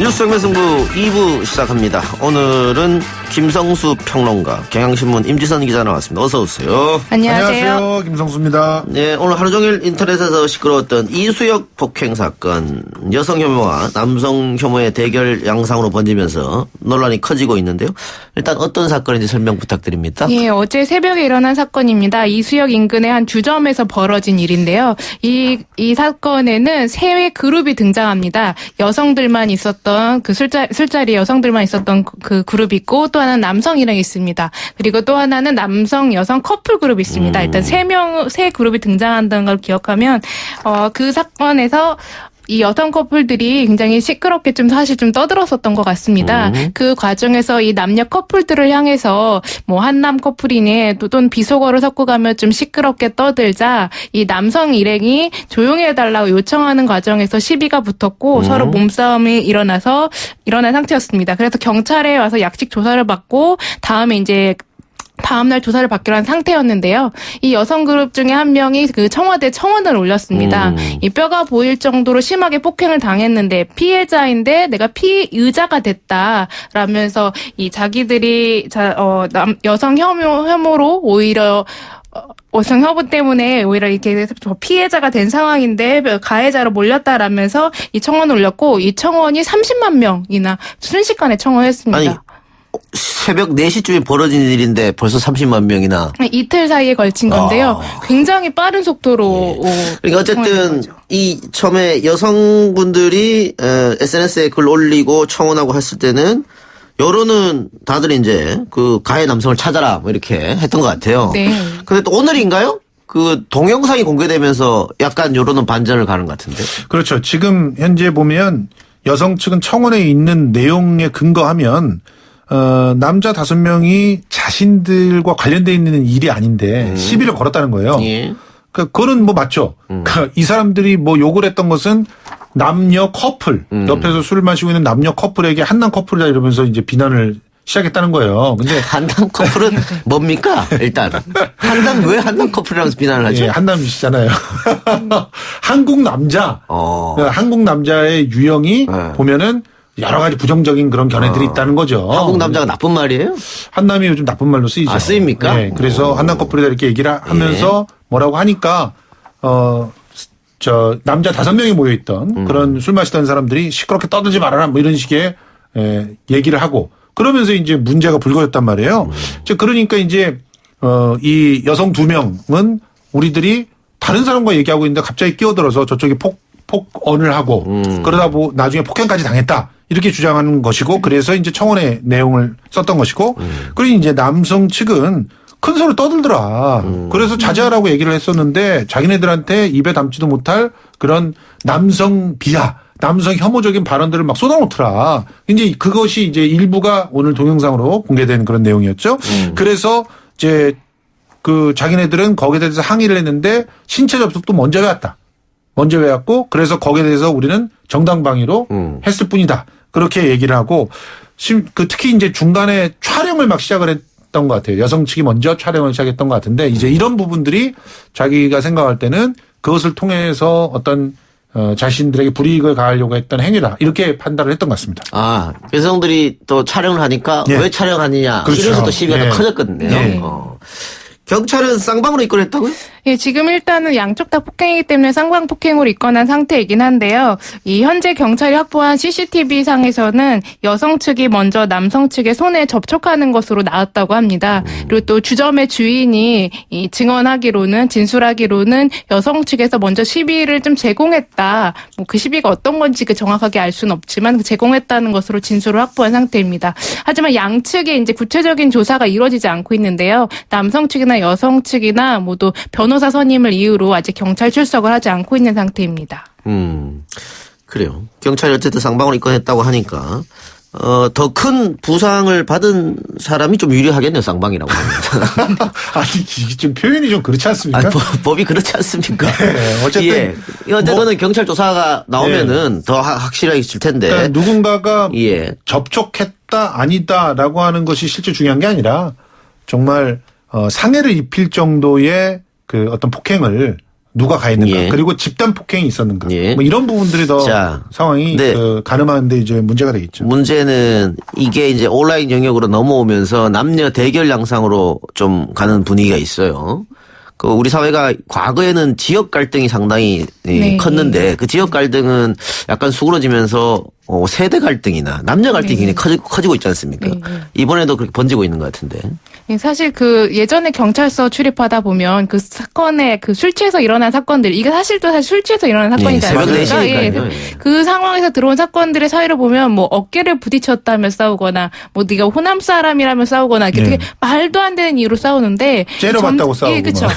뉴스 생명승부 2부 시작합니다. 오늘은 김성수 평론가, 경향신문 임지선 기자 나왔습니다. 어서 오세요. 안녕하세요. 김성수입니다. 네, 오늘 하루 종일 인터넷에서 시끄러웠던 이수역 폭행 사건, 여성 혐오와 남성 혐오의 대결 양상으로 번지면서 논란이 커지고 있는데요. 일단 어떤 사건인지 설명 부탁드립니다. 예, 어제 새벽에 일어난 사건입니다. 이수역 인근의 한 주점에서 벌어진 일인데요. 이 사건에는 세 그룹이 등장합니다. 여성들만 있었던 그 술자리 여성들만 있었던 그 그룹이 있고, 또 하나는 남성 일행이 있습니다. 그리고 또 하나는 남성 여성 커플 그룹이 있습니다. 일단 세 그룹이 등장한다는 걸 기억하면 그 사건에서 이 여성 커플들이 굉장히 시끄럽게 사실 좀 떠들었었던 것 같습니다. 그 과정에서 이 남녀 커플들을 향해서 뭐 한남 커플이네 또는 비속어를 섞어가며 좀 시끄럽게 떠들자 이 남성 일행이 조용히 해달라고 요청하는 과정에서 시비가 붙었고 서로 몸싸움이 일어난 상태였습니다. 그래서 경찰에 와서 약식 조사를 받고 다음날 조사를 받기로 한 상태였는데요. 이 여성 그룹 중에 한 명이 그 청와대 청원을 올렸습니다. 이 뼈가 보일 정도로 심하게 폭행을 당했는데 피해자인데 내가 피의자가 됐다라면서 이 자기들이 여성 혐오로 오히려 여성 혐오 때문에 오히려 이렇게 피해자가 된 상황인데 가해자로 몰렸다라면서 이 청원을 올렸고, 이 청원이 30만 명이나 순식간에 청원했습니다. 아니, 새벽 4시쯤에 벌어진 일인데 벌써 30만 명이나. 이틀 사이에 걸친 건데요. 굉장히 빠른 속도로. 그러니까 어쨌든 이 처음에 여성분들이 SNS에 글 올리고 청원하고 했을 때는 여론은 다들 이제 그 가해 남성을 찾아라 뭐 이렇게 했던 것 같아요. 네. 근데 또 오늘인가요? 그 동영상이 공개되면서 약간 여론은 반전을 가는 것 같은데. 그렇죠. 지금 현재 보면 여성 측은 청원에 있는 내용에 근거하면 남자 5명이 자신들과 관련돼 있는 일이 아닌데 시비를 걸었다는 거예요. 예. 그거는 뭐 맞죠. 그러니까 이 사람들이 뭐 욕을 했던 것은 남녀 커플, 옆에서 술을 마시고 있는 남녀 커플에게 한남 커플이다 이러면서 이제 비난을 시작했다는 거예요. 근데 한남 커플은 뭡니까? 일단 왜 한남 커플이라고 비난을 하죠? 예, 한남이시잖아요. 한국 남자, 한국 남자의 유형이 보면은 여러 가지 부정적인 그런 견해들이 있다는 거죠. 한국 남자가 나쁜 말이에요? 한남이 요즘 나쁜 말로 쓰이죠. 아, 쓰입니까? 네, 그래서 한남 커플이다 이렇게 얘기를 하면서 뭐라고 하니까 남자 5명이 모여있던 그런 술 마시던 사람들이 시끄럽게 떠들지 말아라 뭐 이런 식의 얘기를 하고, 그러면서 이제 문제가 불거졌단 말이에요. 그러니까 이제 이 여성 2명은 우리들이 다른 사람과 얘기하고 있는데 갑자기 끼어들어서 저쪽이 폭언을 하고 그러다 나중에 폭행까지 당했다 이렇게 주장하는 것이고, 그래서 이제 청원의 내용을 썼던 것이고, 그리고 이제 남성 측은 큰 소리 떠들더라. 그래서 자제하라고 얘기를 했었는데 자기네들한테 입에 담지도 못할 그런 남성 비하, 남성 혐오적인 발언들을 막 쏟아놓더라. 이제 그것이 이제 일부가 오늘 동영상으로 공개된 그런 내용이었죠. 그래서 이제 그 자기네들은 거기에 대해서 항의를 했는데 신체 접촉도 먼저 해왔고, 그래서 거기에 대해서 우리는 정당방위로 했을 뿐이다. 그렇게 얘기를 하고, 특히 이제 중간에 촬영을 막 시작을 했던 것 같아요. 여성 측이 먼저 촬영을 시작했던 것 같은데, 이제 이런 부분들이 자기가 생각할 때는 그것을 통해서 어떤 자신들에게 불이익을 가하려고 했던 행위다, 이렇게 판단을 했던 것 같습니다. 아, 여성들이 또 촬영을 하니까 왜 촬영하느냐. 그렇죠. 이래서 또 시비가 더 커졌거든요. 경찰은 쌍방으로 입건했다고요? 예, 지금 일단은 양쪽 다 폭행이기 때문에 쌍방 폭행으로 입건한 상태이긴 한데요. 이 현재 경찰이 확보한 CCTV 상에서는 여성 측이 먼저 남성 측의 손에 접촉하는 것으로 나왔다고 합니다. 그리고 또 주점의 주인이 이 진술하기로는 여성 측에서 먼저 시비를 좀 제공했다. 뭐 그 시비가 어떤 건지 정확하게 알 수는 없지만 제공했다는 것으로 진술을 확보한 상태입니다. 하지만 양측의 이제 구체적인 조사가 이루어지지 않고 있는데요. 남성 측이나 여성 측이나 모두 변호사 선임을 이유로 아직 경찰 출석을 하지 않고 있는 상태입니다. 그래요. 경찰이 어쨌든 쌍방으로 입건했다고 하니까 더 큰 부상을 받은 사람이 좀 유리하겠네요. 쌍방이라고 합니다. 아니, 이게 좀 표현이 좀 그렇지 않습니까? 아니, 법이 그렇지 않습니까? 네, 어쨌든 어쨌든 경찰 조사가 나오면은 더 확실해질 텐데. 그러니까 누군가가 접촉했다 아니다라고 하는 것이 실제 중요한 게 아니라 정말 상해를 입힐 정도의 그 어떤 폭행을 누가 가했는가 예. 그리고 집단 폭행이 있었는가 예. 뭐 이런 부분들이 더 자, 상황이 네. 가늠하는데 이제 문제가 되겠죠. 문제는 이게 이제 온라인 영역으로 넘어오면서 남녀 대결 양상으로 좀 가는 분위기가 있어요. 그 우리 사회가 과거에는 지역 갈등이 상당히 네. 컸는데 그 지역 갈등은 약간 수그러지면서 세대 갈등이나 남녀 갈등이 네. 굉장히 커지고 있지 않습니까? 네. 이번에도 그렇게 번지고 있는 것 같은데. 사실 그 예전에 경찰서 출입하다 보면 그 사건에 그 술 취해서 일어난 사건들 이게 사실 술 취해서 일어난 사건이지 예, 새벽 않습니까? 4시니까요. 그 상황에서 들어온 사건들의 사유를 보면 뭐 어깨를 부딪혔다며 싸우거나 뭐 네가 호남 사람이라며 싸우거나 이렇게 네. 되게 말도 안 되는 이유로 싸우는데 째려봤다고 싸우고 예, 그렇죠. 막.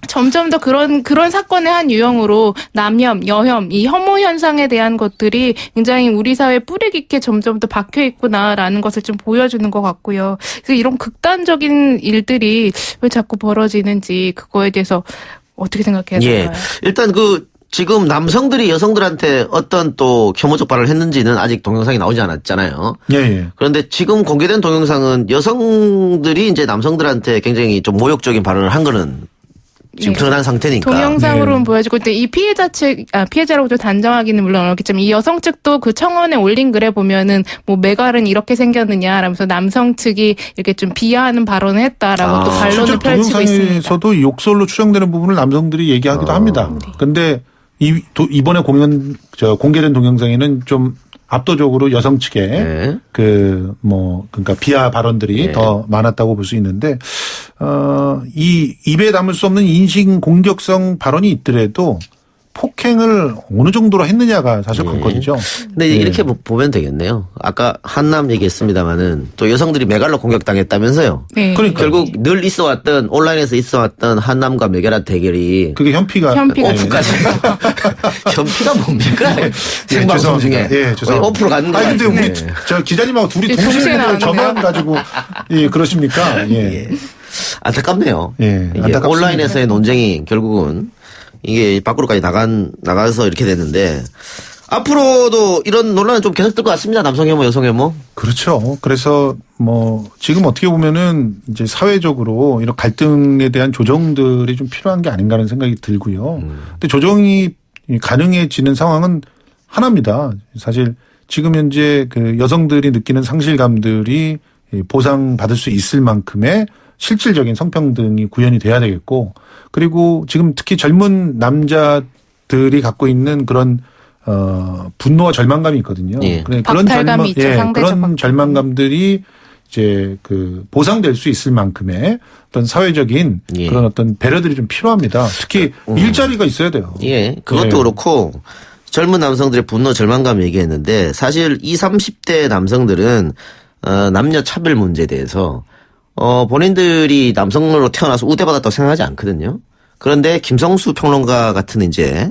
점점 더 그런 사건의 한 유형으로 남혐, 여혐, 이 혐오 현상에 대한 것들이 굉장히 우리 사회에 뿌리 깊게 점점 더 박혀 있구나라는 것을 좀 보여주는 것 같고요. 그래서 이런 극단적인 일들이 왜 자꾸 벌어지는지 그거에 대해서 어떻게 생각해야 될까요? 예. 일단 지금 남성들이 여성들한테 어떤 또 혐오적 발언을 했는지는 아직 동영상이 나오지 않았잖아요. 예, 예. 그런데 지금 공개된 동영상은 여성들이 이제 남성들한테 굉장히 좀 모욕적인 발언을 한 거는 지금 예. 드러난 상태니까. 동영상으로는 네. 보여지고 있는데 이 피해자라고 좀 단정하기는 물론 어렵겠지만 이 여성 측도 그 청원에 올린 글에 보면은 뭐 매갈은 이렇게 생겼느냐라면서 남성 측이 이렇게 좀 비하하는 발언을 했다라고 또 반론을 실제 펼치고 있습니다. 동영상에서도 욕설로 추정되는 부분을 남성들이 얘기하기도 합니다. 근데 이번에 공개된 동영상에는 좀 압도적으로 여성 측의 네. 그러니까 비하 발언들이 네. 더 많았다고 볼 수 있는데, 이 입에 담을 수 없는 인신 공격성 발언이 있더라도 폭행을 어느 정도로 했느냐가 사실 네. 관건이죠. 근데 이렇게 보면 되겠네요. 아까 한남 얘기했습니다마는 또 여성들이 메갈로 공격당했다면서요. 네. 그러니까 결국 늘 있어왔던 온라인에서 있어왔던 한남과 메갈라 대결이 그게 현피가 오프까지. 현피가 뭡니까? 생방송 중에. 예, 죄송합니다. 오프로 가는 거 아니, 근데 우리, 같은데. 저 기자님하고 둘이 예, 동시에 동시에 나왔는데요? 저만 가지고, 예, 그러십니까? 예. 안타깝네요. 예, 이게 안타깝습니다. 온라인에서의 논쟁이 결국은 이게 밖으로까지 나가서 이렇게 됐는데 앞으로도 이런 논란은 좀 계속 될 것 같습니다. 남성 혐오, 여성 혐오. 그렇죠. 그래서 지금 어떻게 보면은 이제 사회적으로 이런 갈등에 대한 조정들이 좀 필요한 게 아닌가 하는 생각이 들고요. 근데 조정이 가능해지는 상황은 하나입니다. 사실 지금 현재 그 여성들이 느끼는 상실감들이 보상받을 수 있을 만큼의 실질적인 성평등이 구현이 돼야 되겠고, 그리고 지금 특히 젊은 남자들이 갖고 있는 그런 분노와 절망감이 있거든요. 예. 그런 박탈감이 있죠. 상대적 그런 박탈감. 절망감들이 이제 보상될 수 있을 만큼의 어떤 사회적인 예. 그런 어떤 배려들이 좀 필요합니다. 특히 일자리가 있어야 돼요. 예, 그것도 예. 그렇고 젊은 남성들의 분노, 절망감 얘기했는데 사실 20, 30대 남성들은 남녀 차별 문제에 대해서 본인들이 남성으로 태어나서 우대받았다고 생각하지 않거든요. 그런데 김성수 평론가 같은 이제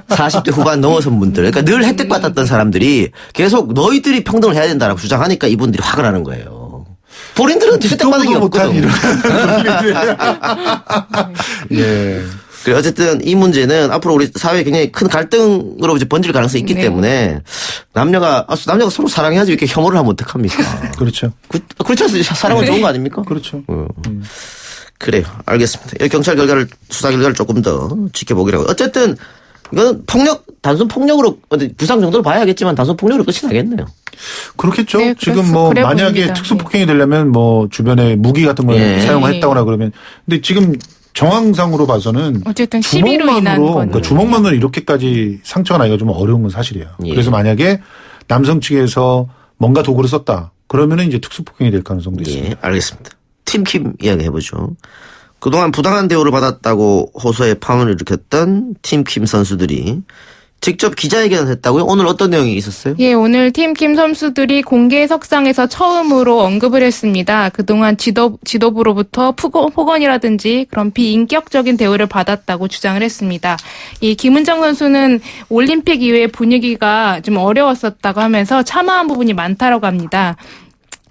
40대 후반 넘어선 분들, 그러니까 늘 혜택 받았던 사람들이 계속 너희들이 평등을 해야 된다라고 주장하니까 이분들이 화가 나는 거예요. 본인들은 혜택 받은 게 없거든. 예. 그래 어쨌든 이 문제는 앞으로 우리 사회에 굉장히 큰 갈등으로 이제 번질 가능성이 있기 네. 때문에 남녀가 서로 사랑해야지 이렇게 혐오를 하면 어떡합니까? 그렇죠. 그렇죠. 사랑은 좋은 거 아닙니까? 그렇죠. 그래요. 알겠습니다. 경찰 수사 결과를 조금 더 지켜보기라고. 어쨌든 이거는 단순 폭력으로 부상 정도로 봐야겠지만 단순 폭력으로 끝이 나겠네요. 그렇겠죠. 네, 지금 그래 만약에 보입니다. 특수폭행이 되려면 주변에 무기 같은 걸 예. 사용했다거나 그러면, 근데 지금 정황상으로 봐서는 어쨌든 시비로 인한 건 그러니까 주먹만으로 이렇게까지 상처가 나기가 좀 어려운 건 사실이에요. 예. 그래서 만약에 남성 측에서 뭔가 도구를 썼다, 그러면은 이제 특수폭행이 될 가능성도 있습니다. 예, 알겠습니다. 팀킴 이야기 해보죠. 그동안 부당한 대우를 받았다고 호소에 파문을 일으켰던 팀킴 선수들이 직접 기자회견을 했다고요? 오늘 어떤 내용이 있었어요? 예, 오늘 팀킴 선수들이 공개석상에서 처음으로 언급을 했습니다. 그동안 지도부로부터 폭언이라든지 그런 비인격적인 대우를 받았다고 주장을 했습니다. 이 김은정 선수는 올림픽 이후에 분위기가 좀 어려웠었다고 하면서 참아한 부분이 많다라고 합니다.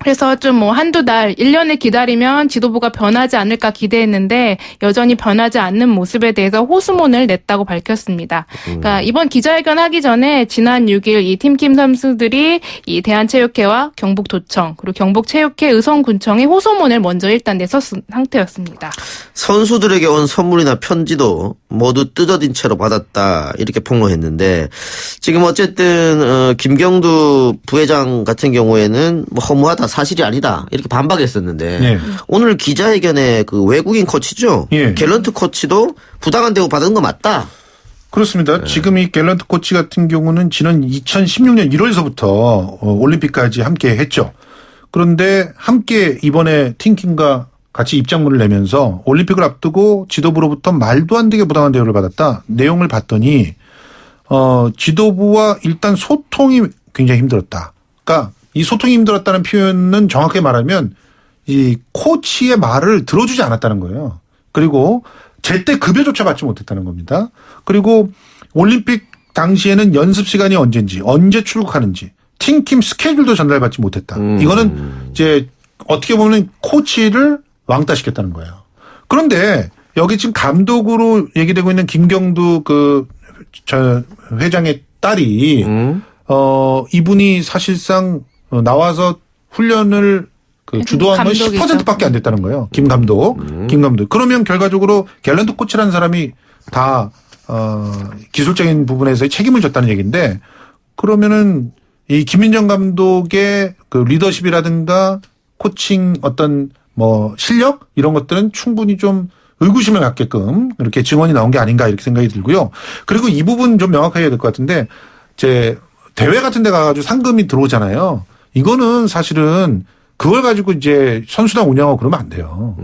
그래서 좀 뭐 한두 달, 1년을 기다리면 지도부가 변하지 않을까 기대했는데 여전히 변하지 않는 모습에 대해서 호소문을 냈다고 밝혔습니다. 그러니까 이번 기자회견 하기 전에 지난 6일 이 팀킴 선수들이 이 대한체육회와 경북도청 그리고 경북체육회 의성군청에 호소문을 먼저 일단 냈었은 상태였습니다. 선수들에게 온 선물이나 편지도 모두 뜯어진 채로 받았다 이렇게 폭로했는데 지금 어쨌든 김경두 부회장 같은 경우에는 뭐 허무하다 사실이 아니다 이렇게 반박했었는데 예. 오늘 기자회견에 그 외국인 코치죠 예. 갤런트 코치도 부당한 대우 받은 거 맞다. 그렇습니다. 지금 이 갤런트 코치 같은 경우는 지난 2016년 1월서부터 올림픽까지 함께 했죠. 그런데 함께 이번에 팀킴과 같이 입장문을 내면서 올림픽을 앞두고 지도부로부터 말도 안 되게 부당한 대우를 받았다. 내용을 봤더니 지도부와 일단 소통이 굉장히 힘들었다. 그러니까 이 소통이 힘들었다는 표현은 정확하게 말하면 이 코치의 말을 들어주지 않았다는 거예요. 그리고 제때 급여조차 받지 못했다는 겁니다. 그리고 올림픽 당시에는 연습 시간이 언제인지, 언제 출국하는지, 팀킴 스케줄도 전달받지 못했다. 이거는 이제 어떻게 보면 코치를 왕따시켰다는 거예요. 그런데 여기 지금 감독으로 얘기되고 있는 김경두 저 회장의 딸이 이분이 사실상 나와서 훈련을 주도한 건 10%밖에 안 됐다는 거예요. 김 감독. 그러면 결과적으로 갤런트 코치라는 사람이 다 기술적인 부분에서의 책임을 졌다는 얘기인데 그러면은 이 김민정 감독의 그 리더십이라든가 코칭 어떤 뭐 실력 이런 것들은 충분히 좀 의구심을 갖게끔 이렇게 증언이 나온 게 아닌가 이렇게 생각이 들고요. 그리고 이 부분 좀 명확하게 해야 될 것 같은데 제 대회 같은 데 가가지고 상금이 들어오잖아요. 이거는 사실은 그걸 가지고 이제 선수단 운영하고 그러면 안 돼요.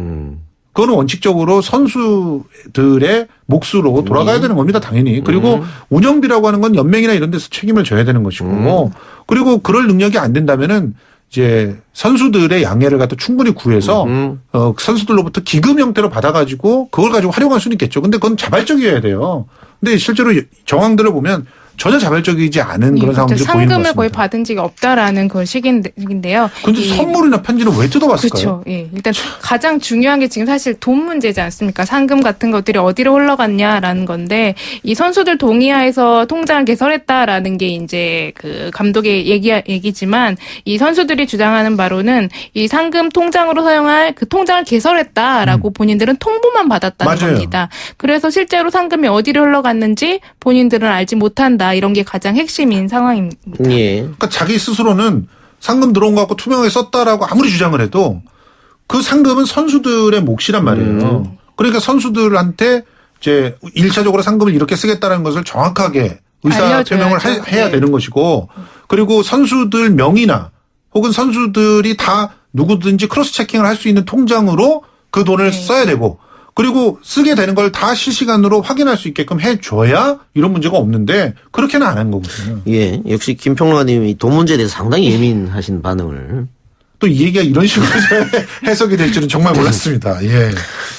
그거는 원칙적으로 선수들의 몫으로 돌아가야 되는 겁니다, 당연히. 그리고 운영비라고 하는 건 연맹이나 이런 데서 책임을 져야 되는 것이고, 그리고 그럴 능력이 안 된다면은 이제 선수들의 양해를 갖다 충분히 구해서 선수들로부터 기금 형태로 받아가지고 그걸 가지고 활용할 수는 있겠죠. 근데 그건 자발적이어야 돼요. 근데 실제로 정황들을 보면 전혀 자발적이지 않은 그런 상황들이 보이는 것 같습니다. 상금을 거의 받은 적이 없다라는 그 식인데요. 근데 선물이나 편지는 왜 뜯어봤을까요? 그렇죠. 예. 일단 가장 중요한 게 지금 사실 돈 문제지 않습니까? 상금 같은 것들이 어디로 흘러갔냐라는 건데 이 선수들 동의하에서 통장을 개설했다라는 게 이제 그 감독의 얘기지만 이 선수들이 주장하는 바로는 이 상금 통장으로 사용할 그 통장을 개설했다라고 본인들은 통보만 받았다는 맞아요. 겁니다. 그래서 실제로 상금이 어디로 흘러갔는지 본인들은 알지 못한다. 이런 게 가장 핵심인 상황입니다. 예. 그러니까 자기 스스로는 상금 들어온 거 갖고 투명하게 썼다라고 아무리 주장을 해도 그 상금은 선수들의 몫이란 말이에요. 그러니까 선수들한테 이제 1차적으로 상금을 이렇게 쓰겠다는 것을 정확하게 의사 표명을 해야 되는 것이고 그리고 선수들 명의나 혹은 선수들이 다 누구든지 크로스 체킹을 할 수 있는 통장으로 그 돈을 써야 되고 그리고 쓰게 되는 걸 다 실시간으로 확인할 수 있게끔 해줘야 이런 문제가 없는데 그렇게는 안 한 거거든요. 예, 역시 김평로가님이 돈 문제에 대해서 상당히 예민하신 반응을. 또 이 얘기가 이런 식으로 해석이 될 줄은 정말 몰랐습니다. 예.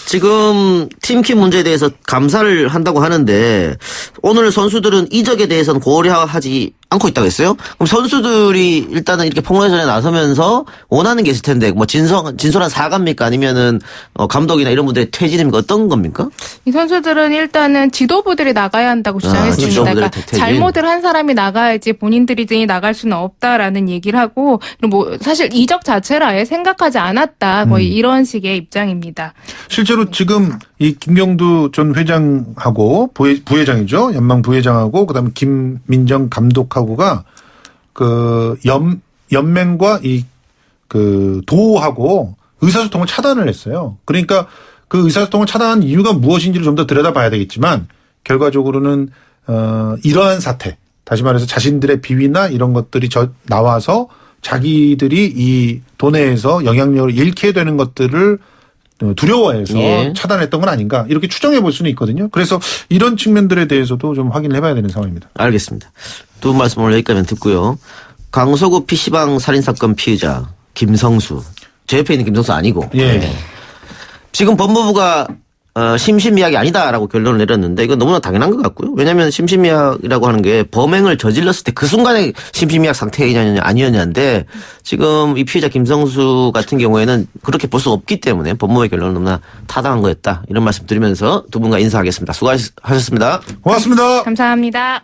지금 팀킴 문제에 대해서 감사를 한다고 하는데 오늘 선수들은 이적에 대해서는 고려하지 않고 있다고 했어요? 그럼 선수들이 일단은 이렇게 폭로전에 나서면서 원하는 게 있을 텐데 뭐 진솔한 사과입니까? 아니면은 감독이나 이런 분들의 퇴진입니까? 어떤 겁니까? 이 선수들은 일단은 지도부들이 나가야 한다고 주장했습니다. 그러니까 잘못을 한 사람이 나가야지 본인들이 나갈 수는 없다라는 얘기를 하고 뭐 사실 이적 자체를 아예 생각하지 않았다. 거의 이런 식의 입장입니다. 실제로 지금 이 김경두 전 회장하고 부회장이죠. 연망 부회장하고 그다음에 김민정 감독하고가 그 연맹과 이 그 도하고 의사소통을 차단을 했어요. 그러니까 그 의사소통을 차단한 이유가 무엇인지를 좀 더 들여다봐야 되겠지만 결과적으로는 이러한 사태, 다시 말해서 자신들의 비위나 이런 것들이 나와서 자기들이 이 도내에서 영향력을 잃게 되는 것들을 두려워해서 예. 차단했던 건 아닌가 이렇게 추정해 볼 수는 있거든요. 그래서 이런 측면들에 대해서도 좀 확인을 해봐야 되는 상황입니다. 알겠습니다. 두 분 말씀 오늘 여기까지만 듣고요. 강서구 PC방 살인사건 피의자 김성수. 제 옆에 있는 김성수 아니고. 예. 지금 법무부가 심신미약이 아니다라고 결론을 내렸는데 이건 너무나 당연한 것 같고요. 왜냐하면 심신미약이라고 하는 게 범행을 저질렀을 때 그 순간에 심신미약 상태이냐 아니었냐인데 지금 이 피해자 김성수 같은 경우에는 그렇게 볼 수 없기 때문에 법무부의 결론은 너무나 타당한 거였다. 이런 말씀 드리면서 두 분과 인사하겠습니다. 수고하셨습니다. 고맙습니다. 감사합니다.